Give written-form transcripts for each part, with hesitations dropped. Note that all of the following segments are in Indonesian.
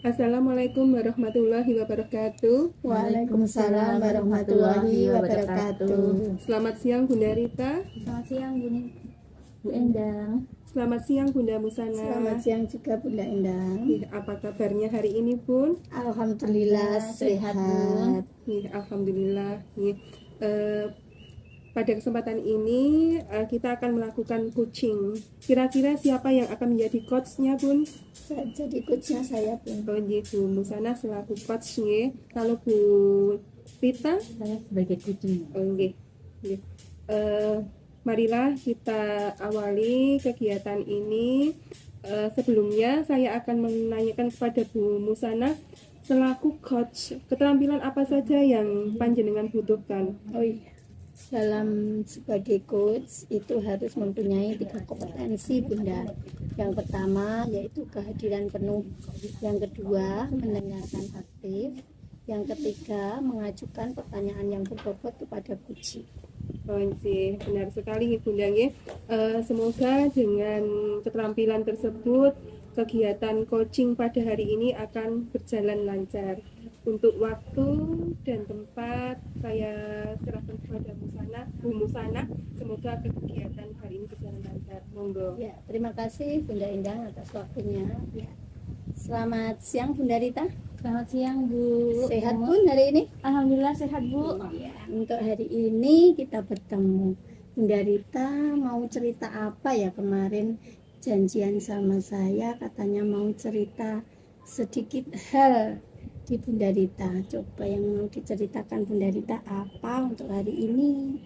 Assalamualaikum warahmatullahi wabarakatuh. Waalaikumsalam warahmatullahi wabarakatuh. Selamat siang Bunda Rita. Selamat siang Bu Endang. Selamat siang Bunda Musana. Selamat siang juga Bunda Endang. Apa kabarnya hari ini Bun? Alhamdulillah sehat Bun. Alhamdulillah. Pada kesempatan ini kita akan melakukan coaching. Kira-kira siapa yang akan menjadi coachnya Bun? Jadi coachnya saya Bun. Oh Bu Musana selaku coachnya. Kalau Bu Rita? Saya sebagai coachnya. Marilah kita awali kegiatan ini. Sebelumnya saya akan menanyakan kepada Bu Musana, selaku coach, keterampilan apa saja yang panjenengan butuhkan? Oh iya, dalam sebagai coach itu harus mempunyai 3 kompetensi Bunda. Yang pertama yaitu kehadiran penuh, yang kedua mendengarkan aktif, yang ketiga mengajukan pertanyaan yang berbobot kepada coach. Oh sih, benar sekali Bunda. Semoga dengan keterampilan tersebut kegiatan coaching pada hari ini akan berjalan lancar. Untuk waktu dan tempat saya serahkan kepada Bu Musana. Semoga kegiatan hari ini berjalan lancar. Monggo. Ya, terima kasih Bunda Endang atas waktunya. Ya. Selamat siang Bunda Rita. Selamat siang Bu. Sehat Bun hari ini? Alhamdulillah sehat Bu. Ya, untuk hari ini kita bertemu. Bunda Rita mau cerita apa ya? Kemarin janjian sama saya katanya mau cerita sedikit hal di Bunda Rita. Coba yang mau diceritakan Bunda Rita apa untuk hari ini?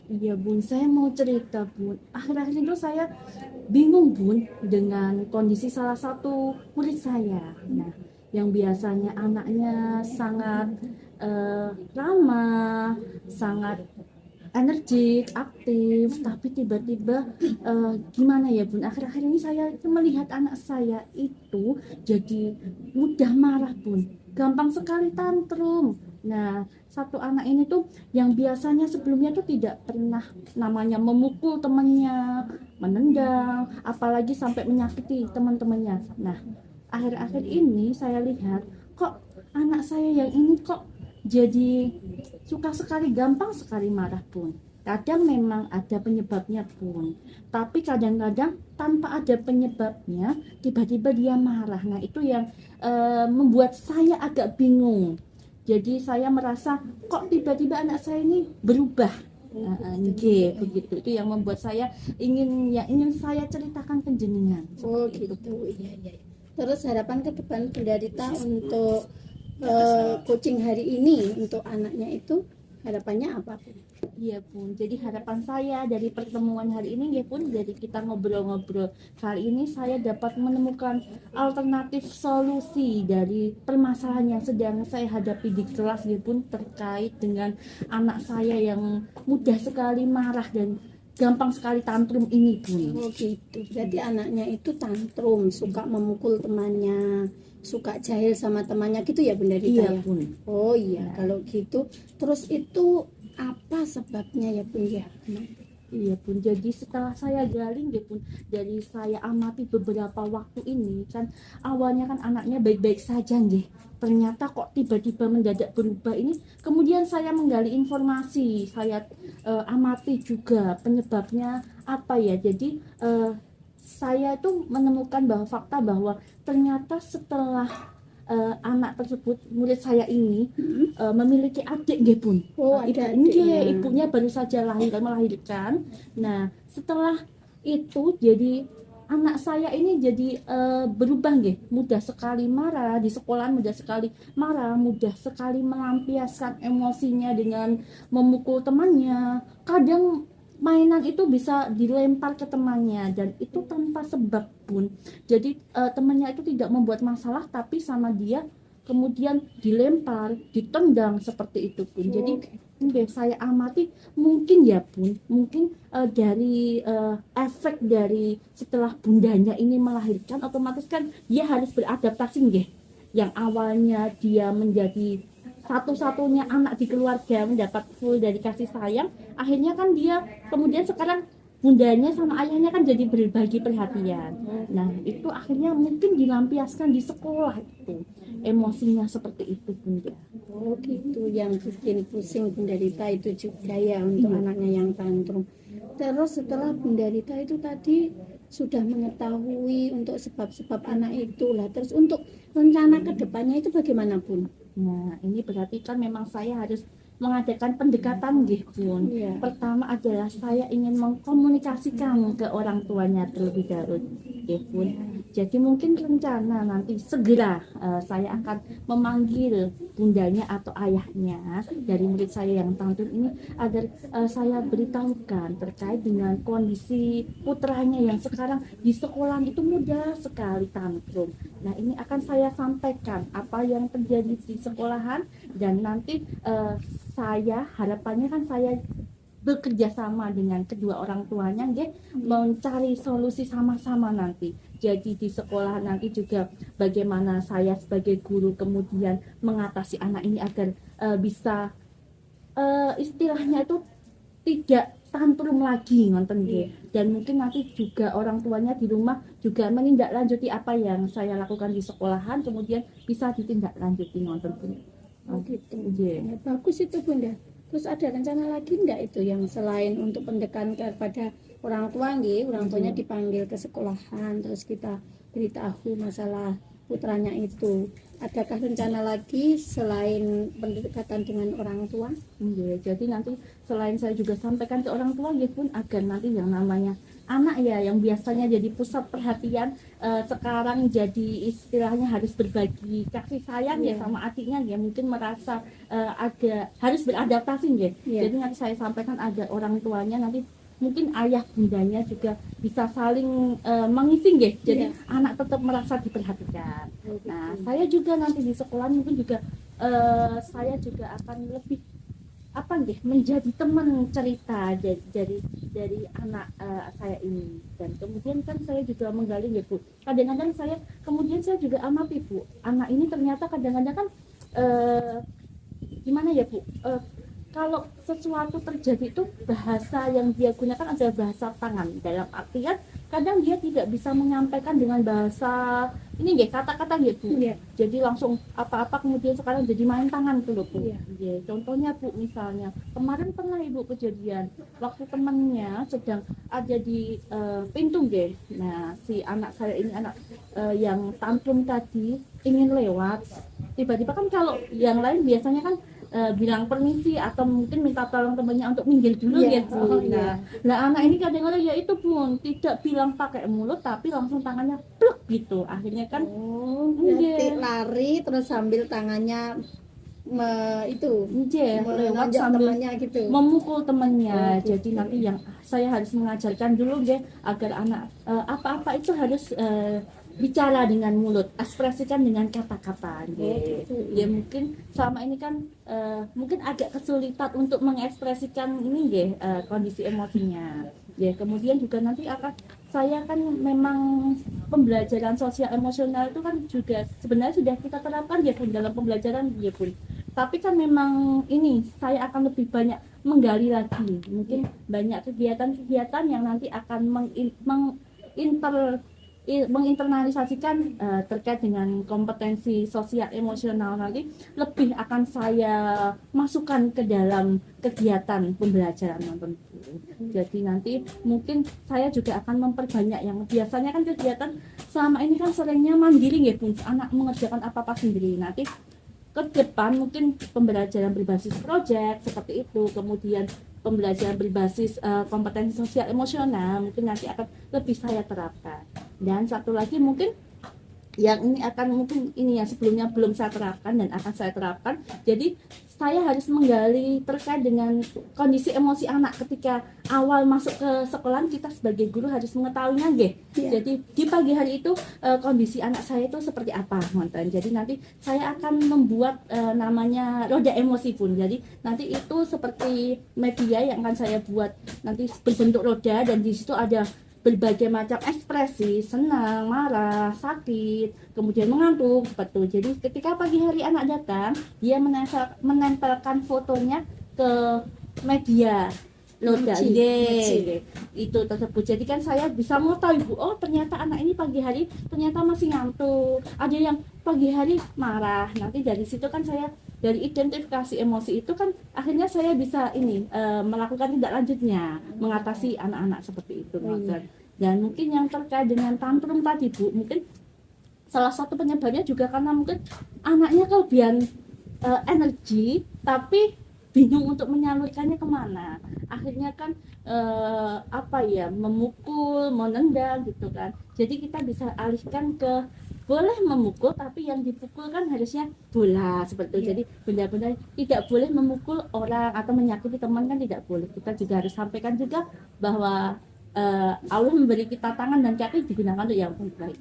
Iya Bun, saya mau cerita Bun. Akhir-akhir itu saya bingung Bun dengan kondisi salah satu murid saya. Nah, yang biasanya anaknya sangat ramah, sangat energik, aktif, tapi tiba-tiba gimana ya Bun, akhir-akhir ini saya melihat anak saya itu jadi mudah marah Bun, gampang sekali tantrum. Nah, satu anak ini tuh yang biasanya sebelumnya tuh tidak pernah namanya memukul temannya, menendang, apalagi sampai menyakiti teman-temannya. Nah, akhir-akhir ini saya lihat kok anak saya yang ini kok jadi suka sekali, gampang sekali marah Bun. Kadang memang ada penyebabnya Bun, tapi kadang-kadang tanpa ada penyebabnya tiba-tiba dia marah. Nah itu yang membuat saya agak bingung. Jadi saya merasa kok tiba-tiba anak saya ini berubah. Begitu. Itu yang membuat saya ingin saya ceritakan ke jenengan. Oh gitu, iya. Terus harapan ke depan Bunda Rita untuk coaching hari ini untuk anaknya itu harapannya apa Bun? Iya Bun, jadi harapan saya dari pertemuan hari ini ya Bun, jadi kita ngobrol-ngobrol kali ini saya dapat menemukan alternatif solusi dari permasalahan yang sedang saya hadapi di kelas ya Bun, terkait dengan anak saya yang mudah sekali marah dan gampang sekali tantrum ini Bun. Oh gitu, berarti anaknya itu tantrum, suka memukul temannya, suka jahil sama temannya gitu ya Bunda Rita Iya ya? Bun. Oh iya, kalau gitu terus itu apa sebabnya ya Bun ya? Iya Bun, jadi setelah saya gali ya Bun, dari saya amati beberapa waktu ini kan awalnya kan anaknya baik-baik saja nggih. Ternyata kok tiba-tiba mendadak berubah ini. Kemudian saya menggali informasi, saya amati juga penyebabnya apa ya. Jadi saya tuh menemukan bahwa fakta bahwa ternyata setelah anak tersebut, murid saya ini memiliki adik nggih Bun. Oh, ada adiknya. adiknya. Ibunya baru saja melahirkan. Nah, setelah itu jadi anak saya ini jadi berubah nggih, mudah sekali marah di sekolah, mudah sekali marah, mudah sekali melampiaskan emosinya dengan memukul temannya. Kadang mainan itu bisa dilempar ke temannya dan itu tanpa sebab Bun. Jadi temannya itu tidak membuat masalah tapi sama dia kemudian dilempar, ditendang seperti itu Bun. Jadi saya amati mungkin ya Bun, mungkin dari efek dari setelah bundanya ini melahirkan, otomatis kan dia harus beradaptasi nggih. Yang awalnya dia menjadi satu-satunya anak di keluarga mendapat full dari kasih sayang, akhirnya kan dia kemudian sekarang bundanya sama ayahnya kan jadi berbagi perhatian. Nah itu akhirnya mungkin dilampiaskan di sekolah itu emosinya seperti itu bunda. Oh gitu, yang bikin pusing Bunda Rita itu juga ya untuk Iya. anaknya yang tantrum. Terus setelah Bunda Rita itu tadi sudah mengetahui untuk sebab-sebab anak itu lah. Terus untuk rencana ke depannya itu bagaimana Bun? Nah, ini berarti kan memang saya harus mengadakan pendekatan nggih, Bun. Iya. Pertama adalah saya ingin mengkomunikasikan ke orang tuanya terlebih dahulu, nggih, Bun. Jadi mungkin rencana nanti segera saya akan memanggil bundanya atau ayahnya dari murid saya yang tantrum ini agar saya beritahukan terkait dengan kondisi putranya yang sekarang di sekolah itu mudah sekali tantrum. Nah, ini akan saya sampaikan apa yang terjadi di sekolahan dan nanti saya harapannya kan saya bekerja sama dengan kedua orang tuanya nggih mencari solusi sama-sama nanti. Jadi di sekolah nanti juga bagaimana saya sebagai guru kemudian mengatasi anak ini agar bisa istilahnya itu tidak tantrum lagi ngonten nggih. Dan mungkin nanti juga orang tuanya di rumah juga menindaklanjuti apa yang saya lakukan di sekolahan kemudian bisa ditindaklanjuti ngonten pun. Oh gitu. Nggih. Ya, bagus itu Bunda. Terus ada rencana lagi enggak itu yang selain untuk pendekatan kepada orang tua nggih, orang tuanya dipanggil ke sekolahan terus kita beritahu masalah putranya itu. Adakah rencana lagi selain pendekatan dengan orang tua? Iya, jadi nanti selain saya juga sampaikan ke orang tua ya pun agar nanti yang namanya anak ya yang biasanya jadi pusat perhatian sekarang jadi istilahnya harus berbagi kasih sayang ya Iya. sama adiknya ya mungkin merasa agak harus beradaptasi ya. Iya. Jadi nanti saya sampaikan ada orang tuanya nanti mungkin ayah bundanya juga bisa saling mengisi ya. Jadi Iya. anak tetap merasa diperhatikan. Oh, Nah, gitu. saya juga nanti di sekolah mungkin juga saya juga akan lebih apa nih menjadi teman cerita dari anak saya ini dan kemudian kan saya juga menggali ya Bu. Kadang-kadang saya kemudian saya juga amati Bu, anak ini ternyata kadang-kadang kan gimana ya Bu? Kalau sesuatu terjadi itu bahasa yang dia gunakan adalah bahasa tangan dalam artian kadang dia tidak bisa menyampaikan dengan bahasa ini nggih kata-kata nggih Bu. Iya. Jadi langsung apa-apa kemudian sekarang jadi main tangan tuh loh Bu. Iya. Iya, contohnya Bu misalnya kemarin pernah Ibu kejadian waktu temannya sedang ada di pintu nggih. Nah, si anak saya ini anak yang tantrum tadi ingin lewat. Tiba-tiba kan kalau yang lain biasanya kan bilang permisi atau mungkin minta tolong temannya untuk minggir dulu Iya. ya Bu. Oh, iya. Nah anak ini kadang-kadang ya itu Bun tidak bilang pakai mulut tapi langsung tangannya pluk gitu. Akhirnya kan Oh, berarti Iya. lari terus sambil tangannya itu lewat menonjok sambil temannya gitu. memukul temannya. Oh, gitu. Jadi nanti yang saya harus mengajarkan dulu deh agar anak apa-apa itu harus bicara dengan mulut, ekspresikan dengan kata-kata. gitu. Ya mungkin selama ini kan mungkin agak kesulitan untuk mengekspresikan ini ya kondisi emosinya. Ya kemudian juga nanti akan saya kan memang pembelajaran sosial emosional itu kan juga sebenarnya sudah kita terapkan ya Bun, dalam pembelajaran ya Bun. Tapi kan memang ini saya akan lebih banyak menggali lagi. Mungkin banyak kegiatan-kegiatan yang nanti akan menginternalisasikan terkait dengan kompetensi sosial emosional nanti lebih akan saya masukkan ke dalam kegiatan pembelajaran nonton. Jadi nanti mungkin saya juga akan memperbanyak yang biasanya kan kegiatan selama ini kan seringnya mandiri ya Bung, anak mengerjakan apa-apa sendiri. Nanti ke depan mungkin pembelajaran berbasis proyek seperti itu, kemudian pembelajaran berbasis kompetensi sosial emosional mungkin nanti akan lebih saya terapkan. Dan satu lagi mungkin yang ini akan mungkin ini yang sebelumnya belum saya terapkan dan akan saya terapkan. Jadi saya harus menggali terkait dengan kondisi emosi anak ketika awal masuk ke sekolah. Kita sebagai guru harus mengetahuinya nggih. Iya. Jadi di pagi hari itu kondisi anak saya itu seperti apa ngonten. Jadi nanti saya akan membuat namanya roda emosi Pun. Jadi nanti itu seperti media yang akan saya buat nanti berbentuk roda dan di situ ada berbagai macam ekspresi, senang, marah, sakit, kemudian mengantuk, betul. Jadi ketika pagi hari anak datang, dia menempelkan fotonya ke media Loda, Mochi. nggih. Itu tersebut. Jadi kan saya bisa mau tahu Ibu, oh ternyata anak ini pagi hari ternyata masih ngantuk. Ada yang pagi hari marah. Nanti dari situ kan saya dari identifikasi emosi itu kan akhirnya saya bisa ini melakukan tindak lanjutnya mengatasi anak-anak seperti itu. Dan mungkin yang terkait dengan tantrum tadi Bu, mungkin salah satu penyebabnya juga karena mungkin anaknya kelebihan energi tapi bingung untuk menyalurkannya kemana, akhirnya kan memukul, menendang gitu kan. Jadi kita bisa alihkan ke boleh memukul tapi yang dipukul kan harusnya bola seperti itu. Jadi benar-benar tidak boleh memukul orang atau menyakiti teman kan tidak boleh. Kita juga harus sampaikan juga bahwa Allah memberi kita tangan dan kaki digunakan untuk yang baik.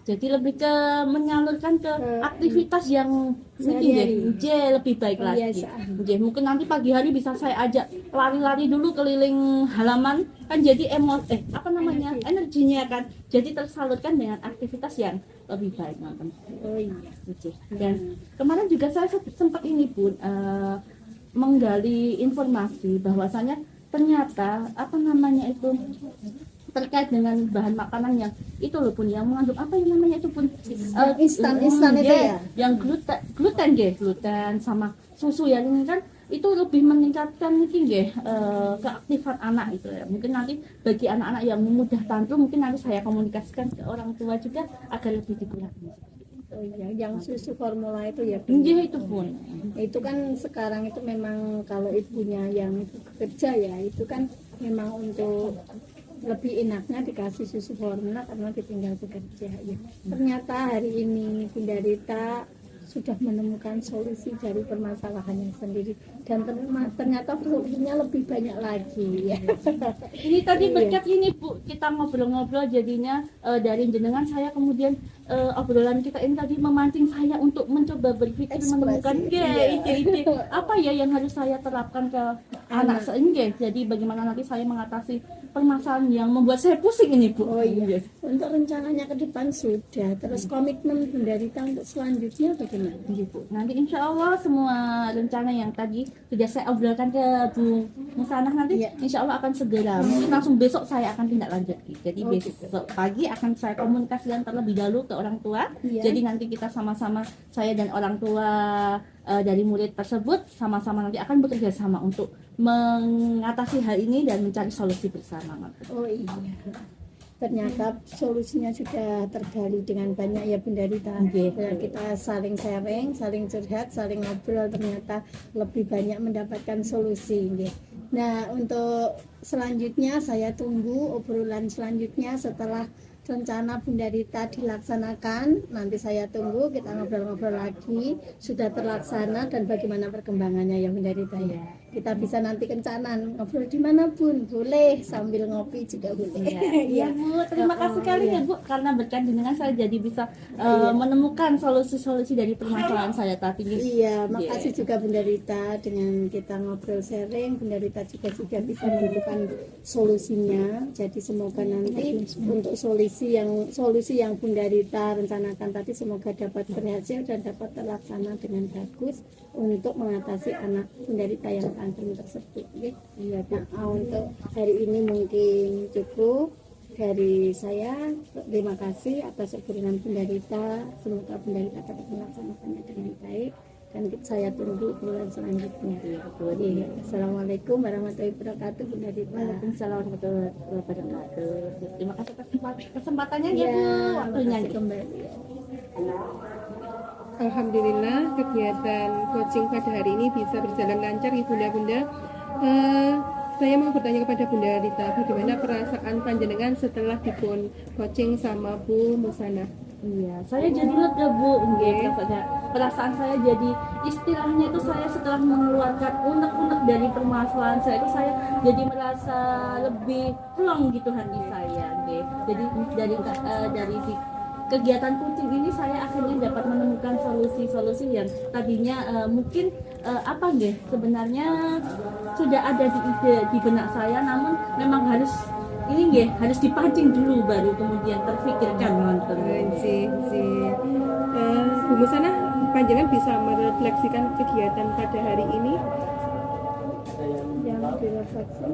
Jadi lebih ke menyalurkan ke aktivitas yang mungkin lebih baik lagi. Mungkin nanti pagi hari bisa saya ajak lari-lari dulu keliling halaman kan jadi energinya kan jadi tersalurkan dengan aktivitas yang lebih baik. Dan kemarin juga saya sempat ini Bun menggali informasi bahwasanya ternyata terkait dengan bahan makanan yang itu loh Bun, yang mengandung instan itu ya, yang gluten sama susu ya, ini kan itu lebih meningkatkan keaktifan anak itu ya. Mungkin nanti bagi anak-anak yang mudah tantrum mungkin nanti saya komunikasikan ke orang tua juga agar lebih dikurangi. Yang susu formula itu ya itu Bun. Itu kan sekarang itu memang kalau ibunya yang bekerja ya itu kan memang untuk lebih enaknya dikasih susu formula karena ditinggal bekerja ya. Ternyata hari ini Bunda Rita sudah menemukan solusi dari permasalahannya sendiri dan ternyata solusinya lebih banyak lagi ya. Ini tadi berkat ini Bu, kita ngobrol-ngobrol jadinya dari jenengan saya kemudian obrolan kita ini tadi memancing saya untuk mencoba berpikir menemukan ide-ide apa ya yang harus saya terapkan ke anak saya. Jadi bagaimana nanti saya mengatasi permasalahan yang membuat saya pusing ini Bu. Untuk rencananya ke depan sudah, terus komitmen Bunda Rita untuk selanjutnya bagaimana? Bu. Nanti insya Allah semua rencana yang tadi sudah saya obrolkan ke Bu Musanah nanti insya Allah akan segera, mungkin langsung besok saya akan tindak lanjut. Jadi besok pagi akan saya komunikasikan terlebih dahulu ke orang tua. Jadi nanti kita sama-sama, saya dan orang tua dari murid tersebut sama-sama nanti akan bekerja sama untuk mengatasi hal ini dan mencari solusi bersama. Ternyata solusinya sudah tergali dengan banyak ya Bunda Rita. Kita saling sharing, saling curhat, saling ngobrol, ternyata lebih banyak mendapatkan solusi. Nah untuk selanjutnya saya tunggu obrolan selanjutnya setelah rencana Bunda Rita dilaksanakan. Nanti saya tunggu, kita ngobrol-ngobrol lagi sudah terlaksana dan bagaimana perkembangannya ya Bunda Rita ya. Kita bisa nanti kencanan ngobrol di mana Bun, boleh sambil ngopi juga boleh. Iya Bu, terima kasih sekali ya Bu, karena berkat dengan saya jadi bisa menemukan solusi-solusi dari permasalahan saya tadi. Makasih juga Bunda Rita, dengan kita ngobrol sharing Bunda Rita juga bisa menemukan solusinya. Jadi semoga nanti untuk solusi yang Bunda Rita rencanakan tadi semoga dapat berhasil dan dapat terlaksana dengan bagus untuk mengatasi anak Bunda Rita yang tantrum tersebut. Nah, untuk hari ini mungkin cukup dari saya. Terima kasih atas obrolan Bunda Rita. Semoga Bunda Rita dapat melaksanakannya dengan baik dan saya tunggu bulan selanjutnya. Assalamualaikum warahmatullahi wabarakatuh Bunda Rita. Waalaikumsalam warahmatullahi wabarakatuh. Terima kasih atas kesempatannya ya Bu, waktunya kembali. Alhamdulillah kegiatan coaching pada hari ini bisa berjalan lancar Bunda. Saya mau bertanya kepada Bunda Rita, bagaimana perasaan panjenengan setelah dipun coaching sama Bu Musanah? Saya jadi lega Bu, perasaan saya jadi istilahnya itu saya setelah mengeluarkan unek-unek dari permasalahan saya itu saya jadi merasa lebih plong gitu hati saya. Jadi dari kegiatan coaching ini saya akhirnya dapat menemukan solusi-solusi yang tadinya mungkin sebenarnya sudah ada di benak saya, namun memang harus dipancing dulu baru kemudian terfikirkan nonton. Bu Musanah, panjenengan bisa merefleksikan kegiatan pada hari ini? yang direfleksi.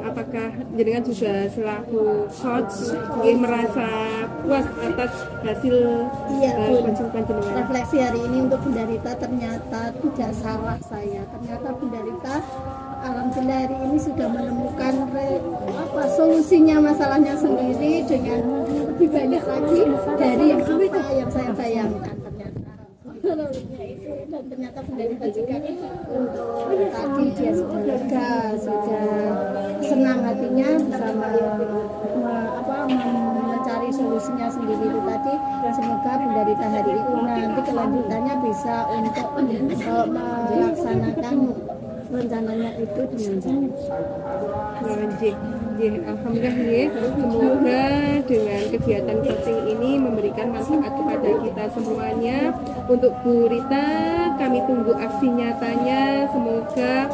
Apakah jenengan juga selaku coach merasa puas atas hasil Iya, Bun. coaching panjenengan? Refleksi hari ini untuk penderita ternyata tidak salah saya. Ternyata penderita alhamdulillah hari ini sudah menemukan solusinya masalahnya sendiri dengan lebih banyak lagi dari apa yang saya bayangkan ternyata. Dan ternyata penderita juga untuk tadi dia sudah lega, sudah senang hatinya bersama mencari solusinya sendiri itu tadi. Semoga penderita hari itu nanti kelanjutannya bisa untuk melaksanakan rencananya itu dengan baik. Alhamdulillah ya. Semoga dengan kegiatan coaching ini memberikan manfaat kepada kita semuanya. Untuk Bu Rita, kami tunggu aksi nyatanya. Semoga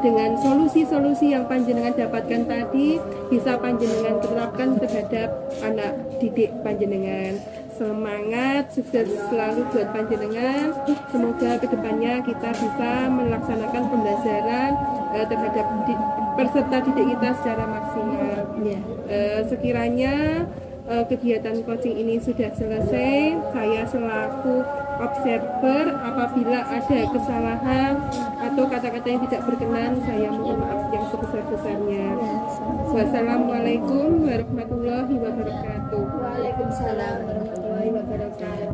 dengan solusi-solusi yang panjenengan dapatkan tadi bisa panjenengan terapkan terhadap anak didik panjenengan. Semangat, sukses selalu buat panjenengan. Semoga kedepannya kita bisa melaksanakan pembelajaran terhadap peserta didik kita secara maksimal. Sekiranya kegiatan coaching ini sudah selesai, saya selaku observer apabila ada kesalahan atau kata-kata yang tidak berkenan, saya mohon maaf yang sebesar-besarnya. Wassalamualaikum warahmatullahi wabarakatuh. Waalaikumsalam warahmatullahi wabarakatuh.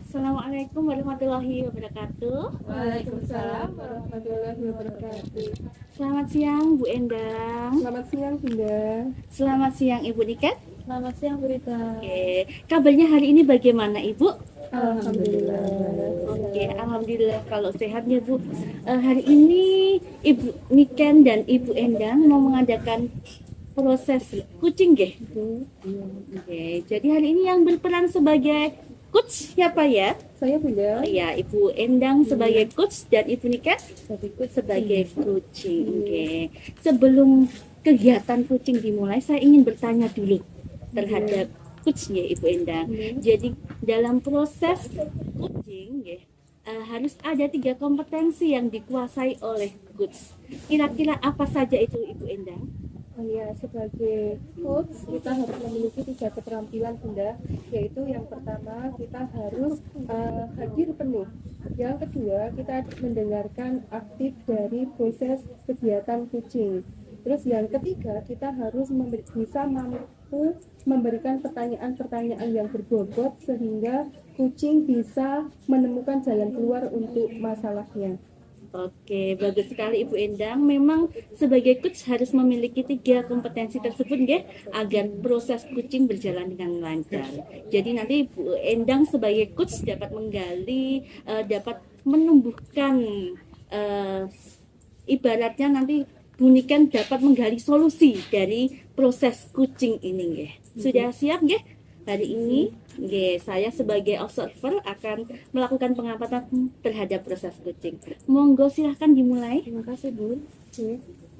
Assalamualaikum warahmatullahi wabarakatuh. Waalaikumsalam warahmatullahi wabarakatuh. Selamat siang Bu Endang. Selamat siang Bunda. Selamat siang Ibu Niken. Selamat siang Bu Rita. Oke, kabarnya hari ini bagaimana Ibu? Alhamdulillah. Oke, alhamdulillah kalau sehatnya Bu. Hari ini Ibu Niken dan Ibu Endang mau mengadakan proses coaching ya. Oke, jadi hari ini yang berperan sebagai coach siapa ya? Saya Bunda. Oh ya, Ibu Endang sebagai coach dan Ibu Niken sebagai coaching. Oke. Sebelum kegiatan coaching dimulai, saya ingin bertanya dulu terhadap coachnya Ibu Endang. Jadi dalam proses coaching ya, harus ada 3 kompetensi yang dikuasai oleh coach. Kira-kira apa saja itu Ibu Endang? Ya, sebagai coach kita harus memiliki 3 keterampilan Bunda, yaitu yang pertama kita harus hadir penuh, yang kedua kita mendengarkan aktif dari proses kegiatan coaching, terus yang ketiga kita harus bisa mampu memberikan pertanyaan-pertanyaan yang berbobot sehingga coaching bisa menemukan jalan keluar untuk masalahnya. Oke, bagus sekali Ibu Endang. Memang sebagai coach harus memiliki 3 kompetensi tersebut ya, agar proses coaching berjalan dengan lancar. Jadi nanti Ibu Endang sebagai coach dapat menggali, dapat menumbuhkan, ibaratnya nanti bunikan dapat menggali solusi dari proses coaching ini ya. Sudah siap ya? Hari ini saya sebagai observer akan melakukan pengamatan terhadap proses coaching. Monggo silahkan dimulai. Terima kasih Bu.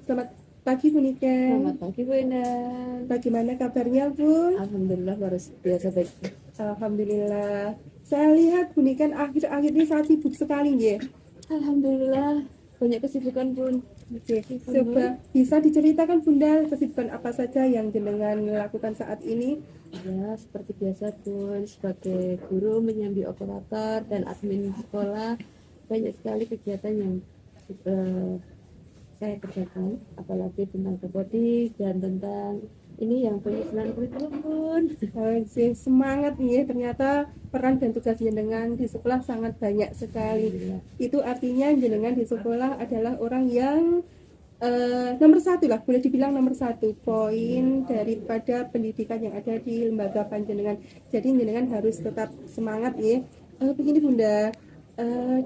Selamat pagi Bu Niken. Selamat pagi Bu Endang. Bagaimana kabarnya Bu? Alhamdulillah luar biasa baik. Alhamdulillah. Saya lihat Bu Niken akhir-akhir ini sangat sibuk sekali ya. Alhamdulillah banyak kesibukan Bun. Coba bisa diceritakan Bunda kesibukan apa saja yang jenengan lakukan saat ini? Ya seperti biasa Bun, sebagai guru menyambi operator dan admin sekolah, banyak sekali kegiatan yang saya kerjakan, apalagi tentang robotik dan tentang ini yang penyusunan kurikulum Bun. Semangat nih, ternyata peran dan tugas jenengan di sekolah sangat banyak sekali. Itu artinya jenengan di sekolah adalah orang yang nomor 1 lah, boleh dibilang nomor 1 poin daripada pendidikan yang ada di lembaga panjenengan. Jadi jenengan harus tetap semangat ya. Begini Bunda,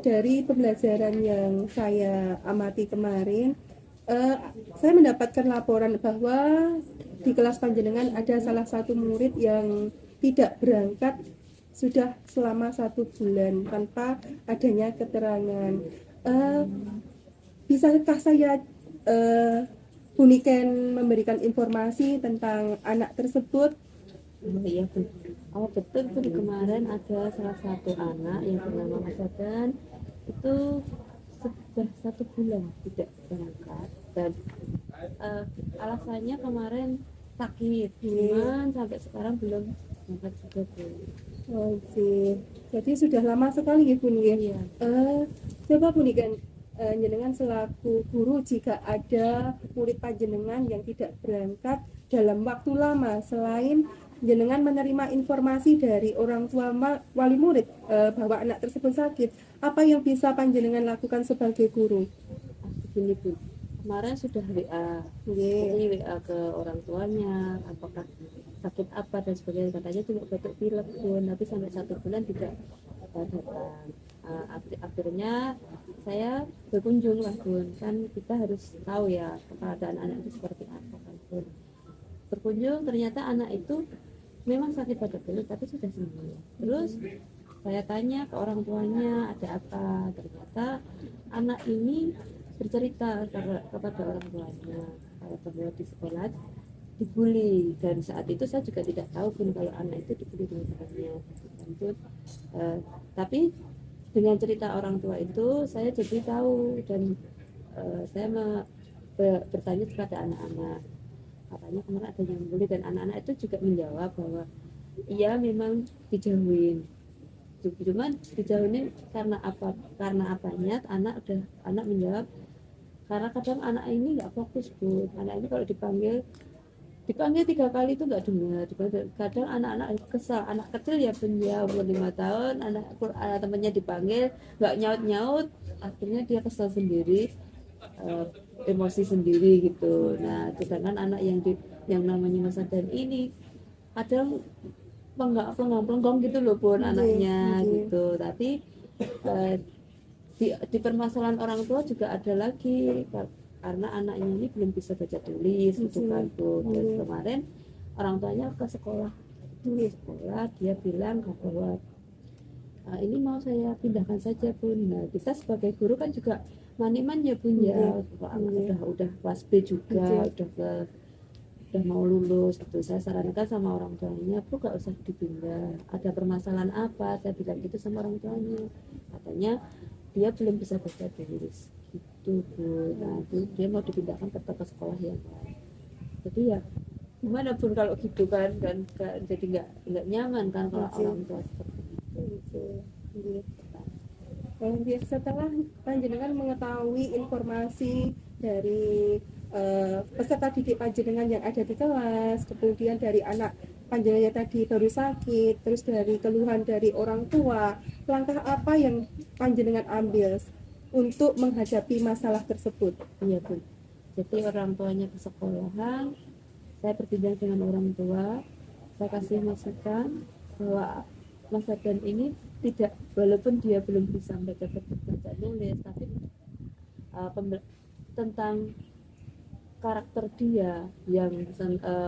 dari pembelajaran yang saya amati kemarin, saya mendapatkan laporan bahwa di kelas panjenengan ada salah satu murid yang tidak berangkat sudah selama 1 bulan tanpa adanya keterangan. Bisakah saya Bu Niken memberikan informasi tentang anak tersebut. Oh iya Bun. Oh betul Bun, kemarin ada salah satu anak yang bernama Mas Adan itu sudah 1 bulan tidak berangkat dan alasannya kemarin sakit, cuman sampai sekarang belum berangkat juga Bun. Oke, jadi sudah lama sekali ya Bu Niken. Iya. Coba Bu Niken, jenengan selaku guru, jika ada murid panjenengan yang tidak berangkat dalam waktu lama, selain jenengan menerima informasi dari orang tua wali murid bahwa anak tersebut sakit, apa yang bisa panjenengan lakukan sebagai guru? Begini Bun, kemarin sudah WA, jadi WA ke orang tuanya apakah sakit apa dan sebagainya, katanya cuma batuk pilek Bun, tapi sampai 1 bulan tidak datang. Akhirnya saya berkunjung lah Bun, kan kita harus tahu ya keadaan anak itu seperti apa kan Bun. Berkunjung, ternyata anak itu memang sakit batuk pilek tapi sudah sembuh. Terus saya tanya ke orang tuanya ada apa, ternyata anak ini bercerita kepada orang tuanya bahwa di sekolah dibully, dan saat itu saya juga tidak tahu Pun kalau anak itu dibully dengan temannya gitu. Tapi dengan cerita orang tua itu saya jadi tahu, dan saya bertanya kepada anak-anak, katanya kemarin ada yang bully, dan anak-anak itu juga menjawab bahwa iya memang dijauhin, cuman dijauhin karena apa, karena apanya, anak menjawab karena kadang anak ini nggak fokus Bu, anak ini kalau dipanggil 3 kali itu nggak dengar. Kadang anak-anak kesal, anak kecil ya Bun ya, umur 5 tahun, anak temannya dipanggil nggak nyaut-nyaut, akhirnya dia kesal sendiri, emosi sendiri gitu. Nah sedangkan anak yang namanya Mas Adan ini kadang pelenggang gitu loh Bun anaknya gitu. Tapi di permasalahan orang tua juga ada lagi, karena anaknya ini belum bisa baca tulis gitu kan Bu. Dan kemarin orang tuanya ke sekolah, dia bilang bahwa ini mau saya pindahkan saja Bun. Nah kita sebagai guru kan juga maniman ya Bun ya, udah kelas B juga, udah mau lulus gitu. Saya sarankan sama orang tuanya, Bu gak usah dipindah, ada permasalahan apa, saya bilang gitu sama orang tuanya. Katanya dia belum bisa baca tulis gitu Bu. Nah dia mau dipindahkan ke sekolah yang lain. Jadi ya gimana Bun kalau gitu kan jadi nggak nyaman kan kalau orang tua seperti itu. Setelah panjenengan mengetahui informasi dari peserta didik panjenengan yang ada di kelas, kemudian dari anak panjenengan tadi baru sakit, terus dari keluhan dari orang tua, langkah apa yang panjenengan ambil untuk menghadapi masalah tersebut? Iya Bun, jadi orang tuanya ke sekolahan, saya berbincang dengan orang tua, saya kasih masukan bahwa Mas Adan ini tidak, walaupun dia belum bisa baca nulis, tapi tentang karakter dia yang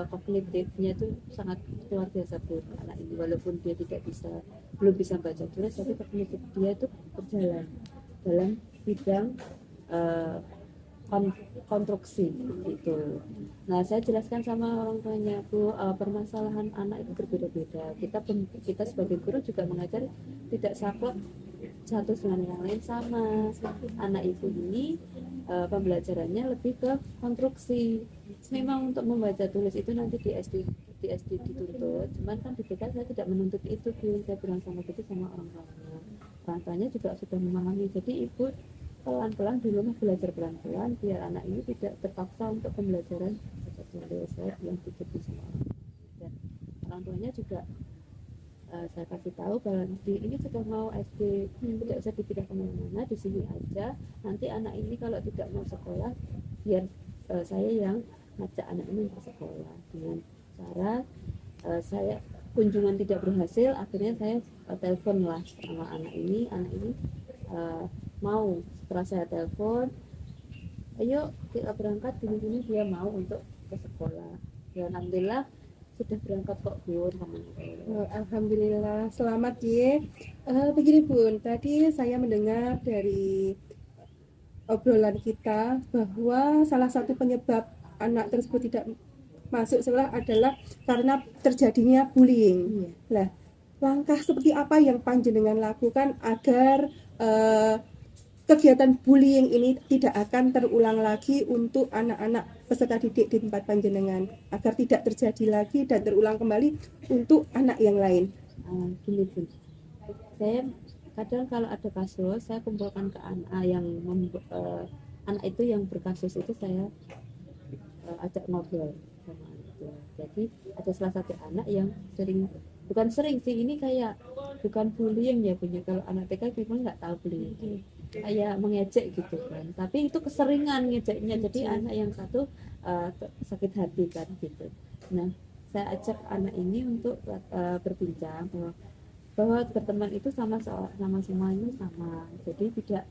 kognitifnya itu sangat luar biasa Bun, anak ini walaupun dia belum bisa baca tulis, tapi kognitif dia itu berjalan dalam bidang konstruksi itu. Nah saya jelaskan sama orang tuanya Bu, permasalahan anak itu berbeda-beda, kita sebagai guru juga mengajar tidak saklek satu dengan yang lain sama. Anak ibu ini pembelajarannya lebih ke konstruksi. Memang untuk membaca tulis itu nanti di SD dituntut, cuman kan di TK saya tidak menuntut itu Bu. Saya bilang sama orang tuanya juga sudah memahami. Jadi ibu pelan-pelan di rumah belajar pelan-pelan biar anak ini tidak terpaksa untuk pembelajaran baca tulis. Saya bilang begitu sama dan orang tuanya juga saya kasih tahu bahwa ini sudah mau SD, tidak usah dipindah kemana-mana, di sini aja. Nanti anak ini kalau tidak mau sekolah, biar saya yang ngajak anak ini ke sekolah. Dengan cara saya kunjungan tidak berhasil, akhirnya saya telepon lah sama anak ini mau. Setelah saya telepon, ayo kita berangkat, gini-gini, dia mau untuk ke sekolah. Dan alhamdulillah sudah berangkat kok Bun. Alhamdulillah, selamat ya. Begini Bun, tadi saya mendengar dari obrolan kita bahwa salah satu penyebab anak tersebut tidak masuk sekolah adalah karena terjadinya bullying. Nah, langkah seperti apa yang panjenengan lakukan agar kegiatan bullying ini tidak akan terulang lagi untuk anak-anak peserta didik di tempat panjenengan, agar tidak terjadi lagi dan terulang kembali untuk anak yang lain? Gini Bun, saya kadang kalau ada kasus saya kumpulkan ke anak anak itu yang berkasus itu, saya ajak ngobrol sama anak itu. Jadi ada salah satu anak yang bukan sering sih, ini kayak bukan bullying ya punya, kalau anak TK memang nggak tahu bullying, kayak mengejek gitu kan, tapi itu keseringan ngejeknya, jadi anak yang satu sakit hati kan gitu. Nah, saya ajak anak ini untuk berbincang bahwa berteman itu sama semua ini sama, jadi tidak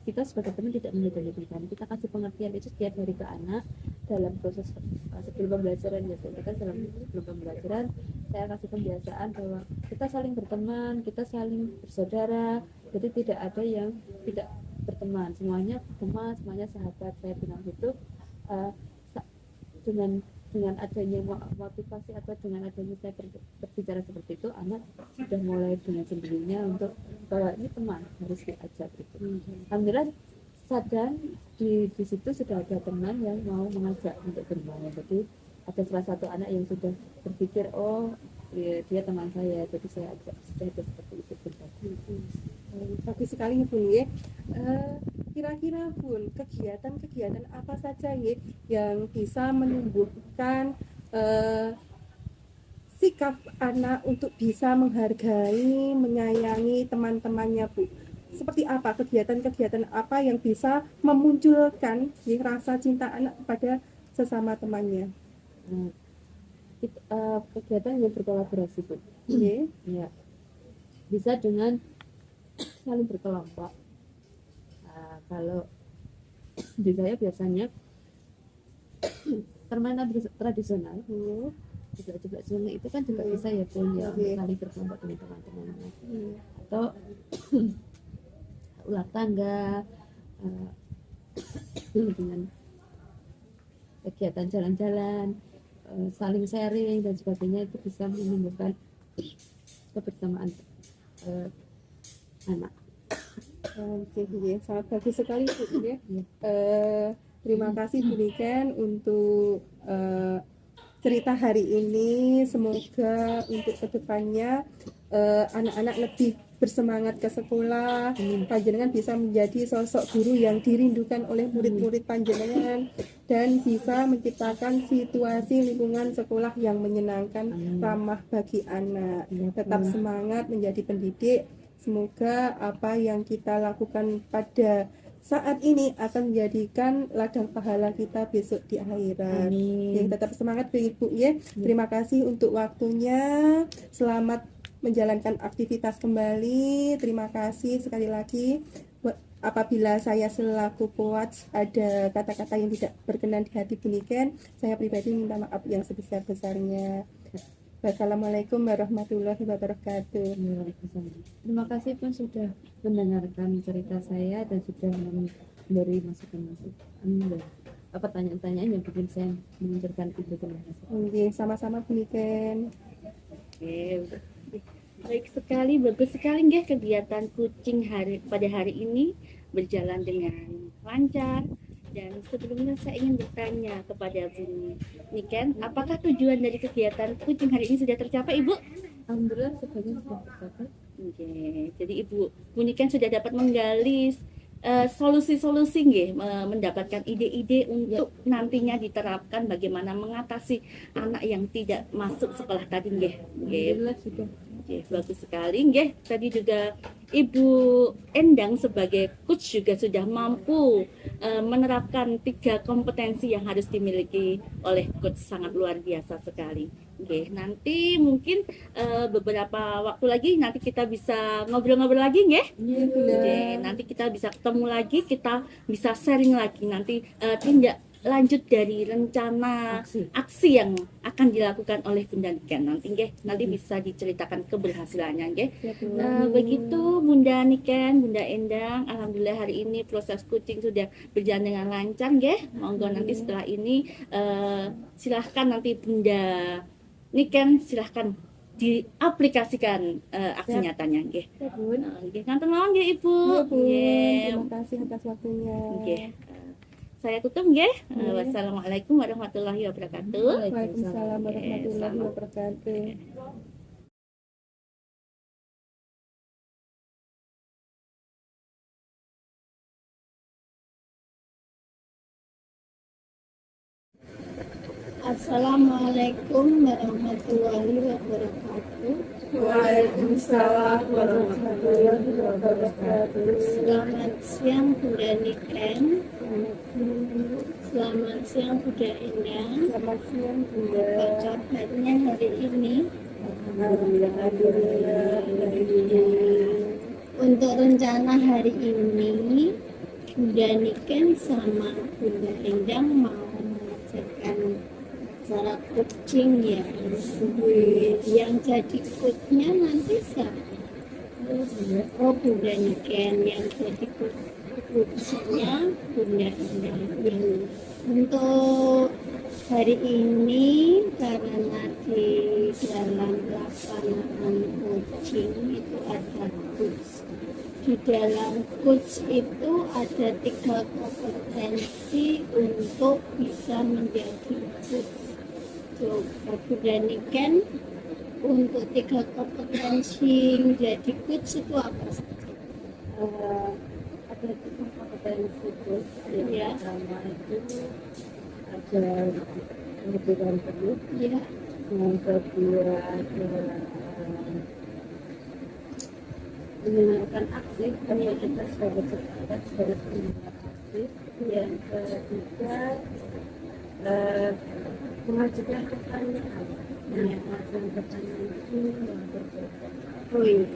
kita sebagai teman tidak menyedihkan, kita kasih pengertian itu setiap hari ke anak dalam proses sebelum pembelajaran ya. Jadi kan sebelum pembelajaran saya kasih pembiasaan bahwa kita saling berteman, kita saling bersaudara, jadi tidak ada yang tidak berteman, semuanya teman, semuanya sahabat, saya bilang gitu. Dengan adanya motivasi atau dengan adanya saya berbicara seperti itu, anak sudah mulai dengan sendirinya untuk bahwa ini teman, harus diajak gitu. Alhamdulillah sadar di situ sudah ada teman yang mau mengajak untuk bermain. Jadi ada salah satu anak yang sudah berpikir, oh dia teman saya, jadi saya ajak, sudah ada seperti itu. Bagus sekali Bun ya. Kira-kira Bun, kegiatan-kegiatan apa saja ya yang bisa menumbuhkan sikap anak untuk bisa menghargai, menyayangi teman-temannya Bu? Seperti apa kegiatan-kegiatan apa yang bisa memunculkan rasa cinta anak kepada sesama temannya? Kegiatan yang berkolaborasi Bu. Ya. Bisa dengan saling berkelompok. Kalau di saya biasanya permainan tradisional, juga sungai itu kan juga bisa ya Bun ya, saling berkelompok dengan teman-temannya, atau ular tangga, dengan kegiatan jalan-jalan, saling sharing dan sebagainya, itu bisa menimbulkan kebersamaan anak. Oke, sangat bagus sekali Bu ya. Terima kasih Bu Niken untuk cerita hari ini. Semoga untuk kedepannya anak-anak lebih bersemangat ke sekolah, panjenengan bisa menjadi sosok guru yang dirindukan oleh murid-murid panjenengan dan bisa menciptakan situasi lingkungan sekolah yang menyenangkan, ramah bagi anak. Tetap semangat menjadi pendidik. Semoga apa yang kita lakukan pada saat ini akan menjadikan ladang pahala kita besok di akhirat. Tetap semangat Bu ya. Terima kasih untuk waktunya. Selamat menjalankan aktivitas kembali. Terima kasih sekali lagi. Apabila saya selaku coach ada kata-kata yang tidak berkenan di hati Bu Niken, saya pribadi minta maaf yang sebesar-besarnya. Wassalamualaikum warahmatullahi wabarakatuh. Terima kasih Pun sudah mendengarkan cerita saya dan sudah memberi masukan-masukan pertanyaan-pertanyaan yang bikin saya menunjukkan itu. Oke, sama-sama Bu Niken. Oke, baik sekali, bagus sekali nggih kegiatan kucing pada hari ini berjalan dengan lancar. Dan sebelumnya saya ingin bertanya kepada Bu Niken, apakah tujuan dari kegiatan kucing hari ini sudah tercapai Ibu? Alhamdulillah sebagian sudah tercapai. Oke, jadi Bu Niken sudah dapat menggali solusi-solusi nggih, mendapatkan ide-ide untuk nantinya diterapkan bagaimana mengatasi anak yang tidak masuk sekolah tadi nggih. Alhamdulillah sudah. Oke, bagus sekali nggih. Tadi juga Ibu Endang sebagai coach juga sudah mampu menerapkan 3 kompetensi yang harus dimiliki oleh coach, sangat luar biasa sekali. Oke, nanti mungkin beberapa waktu lagi nanti kita bisa ngobrol-ngobrol lagi nggih. Oke, nanti kita bisa ketemu lagi, kita bisa sharing lagi nanti tindak lanjut dari rencana aksi yang akan dilakukan oleh Bunda Niken nanti nggih, nanti bisa diceritakan keberhasilannya nggih. Begitu Bunda Niken, Bunda Endang, alhamdulillah hari ini proses coaching sudah berjalan dengan lancar nggih. Monggo nanti setelah ini silahkan nanti Bunda Niken silahkan diaplikasikan aksi nyatanya nggih. Nggih, ngatur nuwun nggih Ibu. Iya, Bu. Nggih. Terima kasih atas waktunya. Nggih. Saya tutup nggih. Wassalamualaikum warahmatullahi wabarakatuh. Waalaikumsalam warahmatullahi wabarakatuh. Assalamualaikum warahmatullahi wabarakatuh. Waalaikumsalam warahmatullahi wabarakatuh. Selamat siang Bunda Niken. Selamat siang Bunda Endang. Selamat siang, Bunda. Apa kabarnya hari ini? Alhamdulillah. Untuk rencana hari ini, Bunda Niken sama Bunda Endang mau mengajarkan cara coaching ya. Yang jadi coachnya nanti siapa? Oh, Bunda Niken. Yang jadi coachnya Bunda Endang. Untuk hari ini karena di dalam pelaksanaan coaching itu ada coach. Di dalam coach itu ada 3 kompetensi untuk bisa menjadi coach. Coba Bunda Niken, untuk 3 kompetensi menjadi coach itu apa saja? Ada 3 kompetensi coach. Ya. Pertama itu ada pengetahuan penuh, Ya, yang kedua ada mendengarkan aktif, karena kita sebagai peserta sebagai pendengar aktif. Yang ketiga mengajukan pertanyaan. Mengajukan pertanyaan itu yang berbeda. oh iya.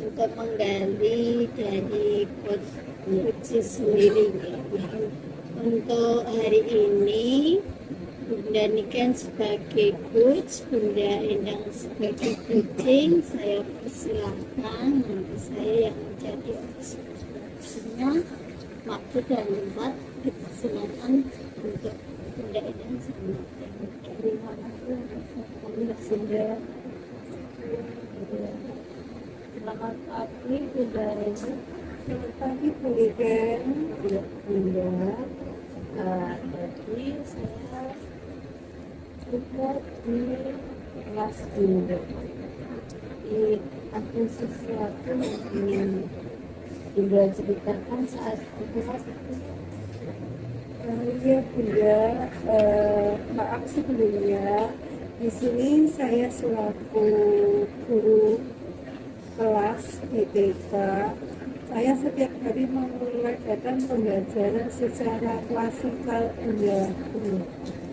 Untuk menggali dari coach sendiri ya. Untuk hari ini Bunda Niken sebagai coach, Bunda Endang sebagai coaching, saya persilahkan nanti saya yang menjadi coachnya. Waktu dan tempat dipersilakan untuk Bunda Endang sama Terima kasih atas Bunda. Selamat pagi Bunda. Selamat pagi, Bu Niken. Bunda. Jadi saya juga di kelas Bunda. Ada sesuatu yang ingin Bunda ceritakan saat di kelas itu. Iya, Bunda. Maaf sebelumnya. Di sini saya selaku guru kelas di TK. Saya setiap hari mengadakan pembelajaran secara klasikal, Bunda.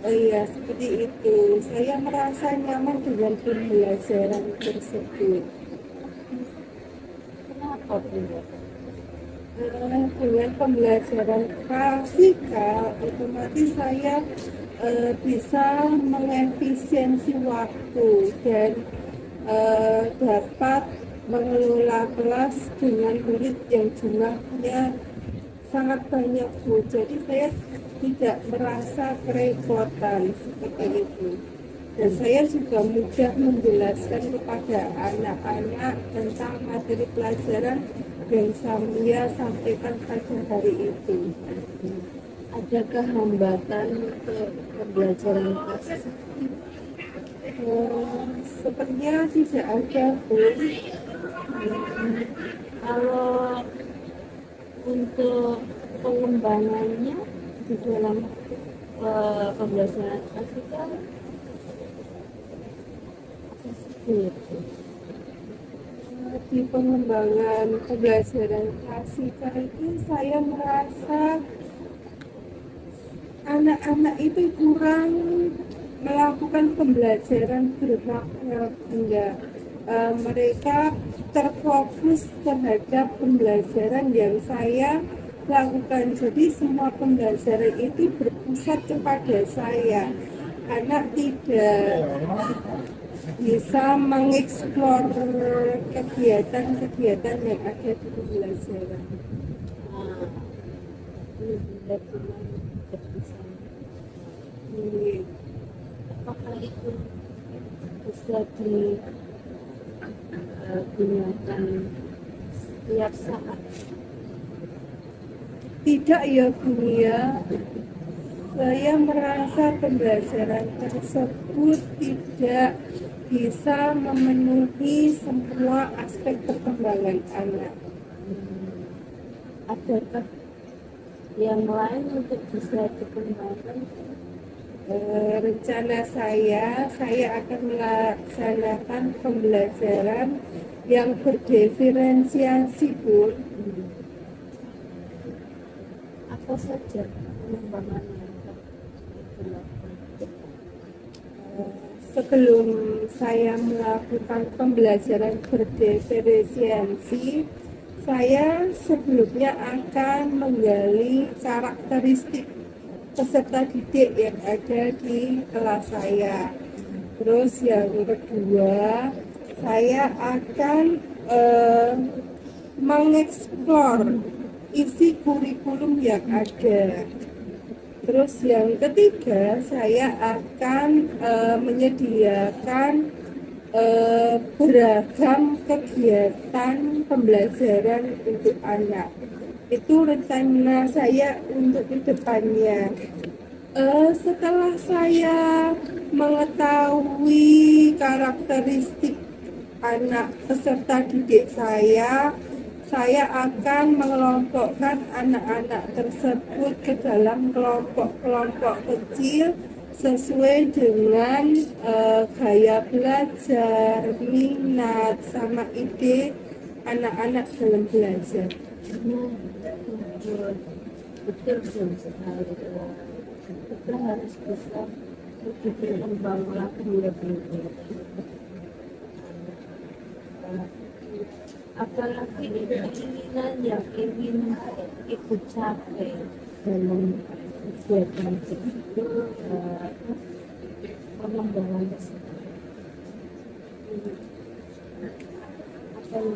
Oh iya, seperti itu. Saya merasa nyaman dengan pembelajaran tersebut. Kenapa Bunda? Dengan pembelajaran klasikal, otomatis saya bisa mengefisiensi waktu dan dapat mengelola kelas dengan murid yang jumlahnya sangat banyak, Bu. Jadi saya tidak merasa kerepotan seperti itu. Dan saya juga mudah menjelaskan kepada anak-anak tentang materi pelajaran yang saya sampaikan pada hari itu. Adakah hambatan untuk pembelajaran kelas? Sepertinya tidak ada, Bu. Kalau untuk pengembangannya di dalam pembelajaran klasikal apa seperti Di pengembangan pembelajaran klasikal itu saya merasa anak-anak itu kurang melakukan pembelajaran bermakna, Bunda. Mereka terfokus terhadap pembelajaran yang saya lakukan. Jadi semua pembelajaran itu berpusat kepada saya. Anak tidak bisa mengeksplor kegiatan-kegiatan yang ada di pembelajaran. Ini Apakah itu bisa digunakan setiap saat? tidak ya Bu ya, saya merasa pembelajaran tersebut tidak bisa memenuhi semua aspek perkembangan anak. Adakah yang lain untuk bisa dikembangkan? Rencana saya akan melaksanakan pembelajaran yang berdiferensiasi Bu. Apa saja pengembangan yang dilakukan? Sebelum saya melakukan pembelajaran berdiferensiasi, saya sebelumnya akan menggali karakteristik peserta didik yang ada di kelas saya. Terus yang kedua, saya akan mengeksplor isi kurikulum yang ada. Terus yang ketiga, saya akan menyediakan beragam kegiatan pembelajaran untuk anak. Itu rencana saya untuk kedepannya. Setelah saya mengetahui karakteristik anak peserta didik saya akan mengelompokkan anak-anak tersebut ke dalam kelompok-kelompok kecil sesuai dengan gaya belajar, minat, sama ide anak-anak dalam belajar. Betul sekali. Kita harus bisa lebih berkembang lagi lebih. Apalagi keinginan yang ingin ikut capai dalam kegiatan tersebut, pengembangan tersebut. Apa yang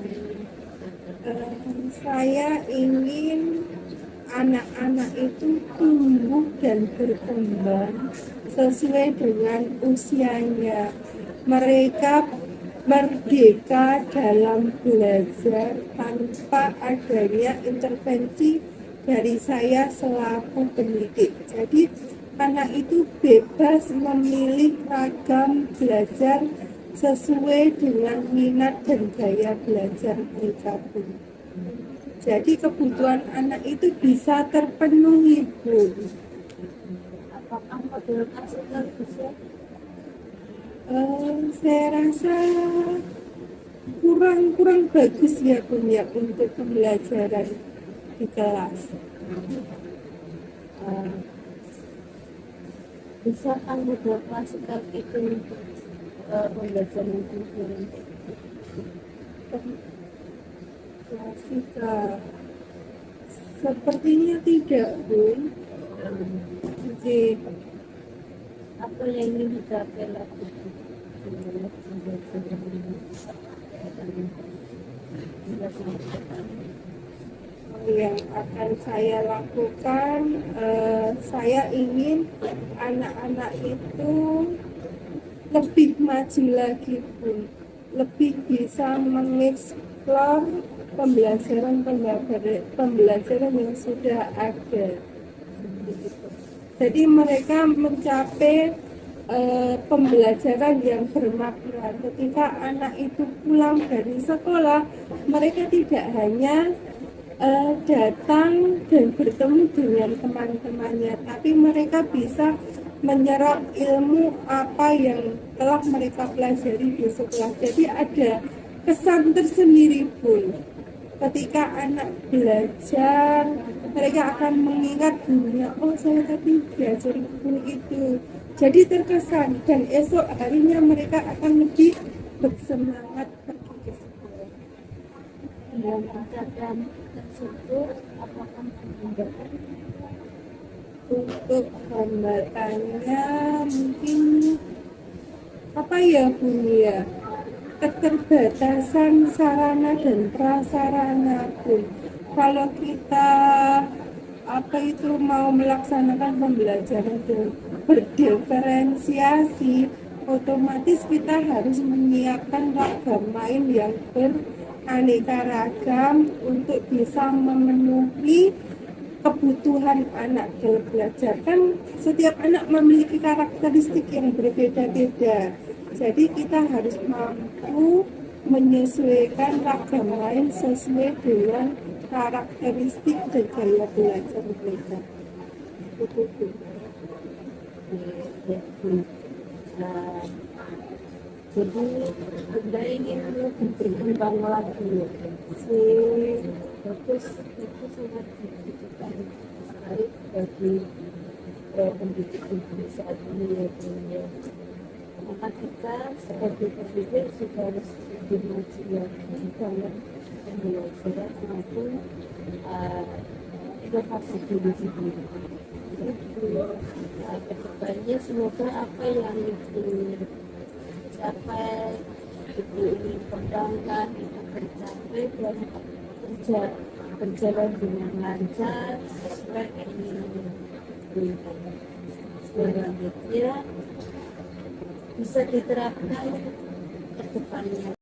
Saya ingin anak-anak itu tumbuh dan berkembang sesuai dengan usianya. Mereka merdeka dalam belajar tanpa adanya intervensi dari saya selaku pendidik. Jadi anak itu bebas memilih ragam belajar sesuai dengan minat dan gaya belajar mereka pun. Jadi kebutuhan anak itu bisa terpenuhi Bu. apakah model Asgar bisa Saya rasa kurang bagus ya Bu ya untuk pembelajaran di kelas. bisa kan model klasikal itu untuk pembelajaran kultural? Klasikal sepertinya tidak Bu. Jadi Apa yang ingin dicapai lagi? yang akan saya lakukan, saya ingin anak-anak itu lebih maju lagi pun, lebih bisa mengeksplor pembelajaran yang sudah ada. Jadi mereka mencapai pembelajaran yang bermakna. Ketika anak itu pulang dari sekolah, mereka tidak hanya datang dan bertemu dengan teman-temannya, tapi mereka bisa menyerap ilmu apa yang telah mereka pelajari di sekolah. Jadi ada kesan tersendiri pun. Ketika anak belajar, mereka akan mengingat dunia, oh saya tadi belajar itu. Jadi terkesan, dan esok harinya mereka akan lebih bersemangat pergi ke sekolah. Dan pencapaian tersebut apakah enggak? Untuk hambatannya mungkin apa ya Bun ya, keterbatasan sarana dan prasarana Bun. Kalau kita apa itu mau melaksanakan pembelajaran berdiferensiasi, otomatis kita harus menyiapkan ragam main yang beraneka ragam untuk bisa memenuhi kebutuhan anak dalam belajar. Kan setiap anak memiliki karakteristik yang berbeda-beda, jadi kita harus mampu menyesuaikan ragam main sesuai dengan karakteristik dan gaya belajar mereka. Itu. Nah, jadi Bunda ingin lebih berkembang lagi ya. Bagus, itu sangat dibutuhkan sekali bagi pendidik saat ini ya Bunda. Maka kita sebagai pendidik sudah harus lebih maju ya dalam pembelajaran maupun inovasi diri sendiri. Kedepannya semoga apa yang dicapai, ibu ingin kembangkan itu tercapai dan berjalan dengan lancar sesuai keinginan Bunda. Selanjutnya bisa diterapkan ke depannya.